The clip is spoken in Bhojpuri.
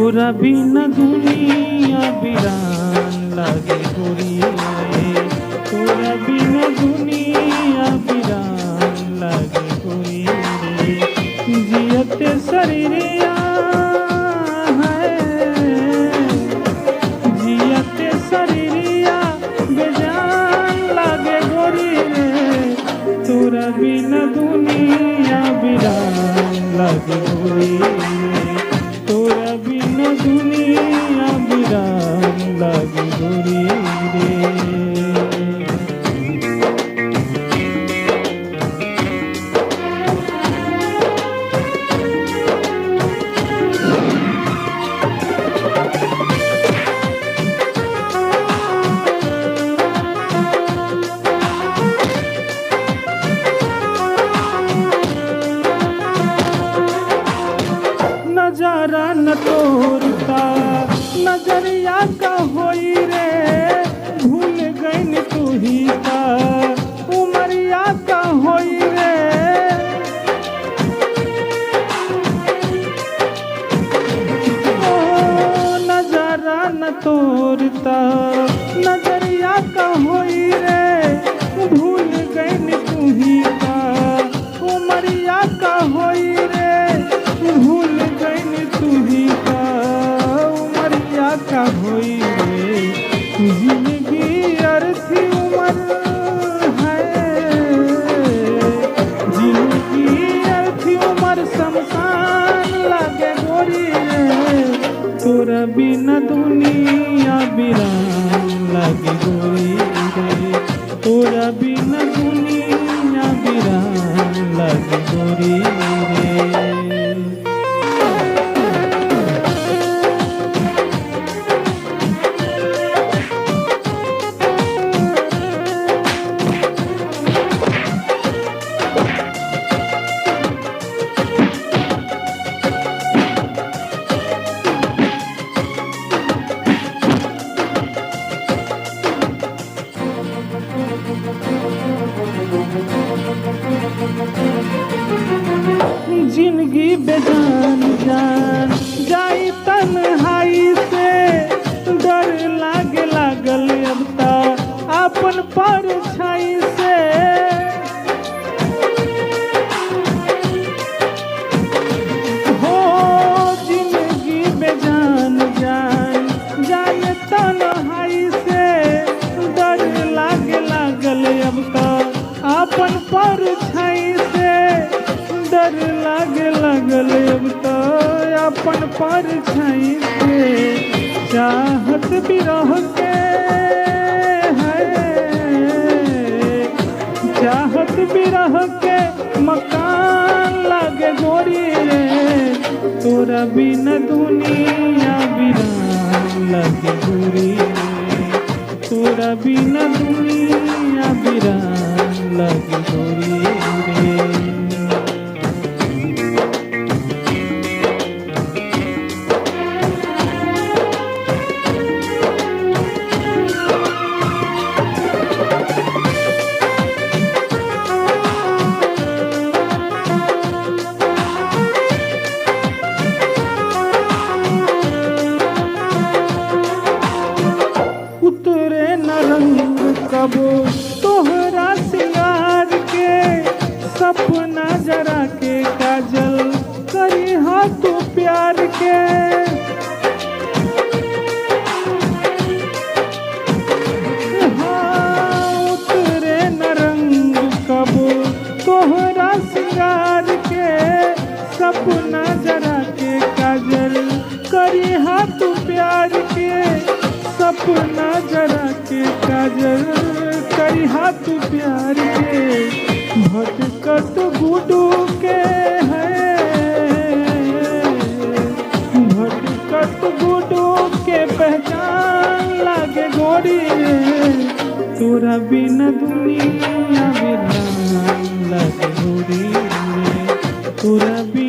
तोरा बिना दुनिया बिरान लागे गोरी रे। तोरा बिना दुनिया बिरान लागे गोरी रे। जियते शरीरिया है, जियते शरीरिया बेजान लागे गोरी रे। तोरा बिना दुनिया बिरान लागे गोरी रे। तोरा बिना दुनिया बिरान लागे गोरी रे। नजारा न तोरता नजरिया का होई रे। भूल गईन तू ही का उमरिया का होई रे। ओ नजारा न तोरता नजरिया का होई रे। भूल गईन तू ही का उमरिया का होई रे। भूल गईन तू ही का उमरिया का होई रे। जिंदगी अर्थी उमर है, जिंदगी अर्थी उमर शमशान लागे गोरी रे। तोरा बिना दुनिया बिरान लागे गोरी रे। तोरा बिना दुनिया बिरान लागे गोरी रे। जिंदगी बेजान जान जाई तन्हाई से। डर लागे लागल अब ता अपन परछाई से। हो जिंदगी बेजान जान जाई तन्हाई से। डर लागे लागल अब ता अपन परछाई से। डर लागे लगल अब तो अपन परछाई से। चाहत बिरह के है, चाहत बिरह के मकान लागे गोरी रे। तोरा बिना दुनिया बिरान लागे गोरी रे। तोरा बिना दुनिया बिरान लागे गोरी रे। उतरे न रंग कबो तोहरा सिंगार के। सपना जरा के काजल करी हाथ प्यार के। हाँ उतरे न रंग कबो तोहरा सिंगार के। सपना जरा के काजल करी हाथ प्यार के। सपना जरा के काजल करी हाथ प्यार के। भटकत गुडू के है, भटकत गुडू के पहचान लागे गोरी रे। तोरा बिना दुनिया बिरान लागे गोरी रे। तोरा बिना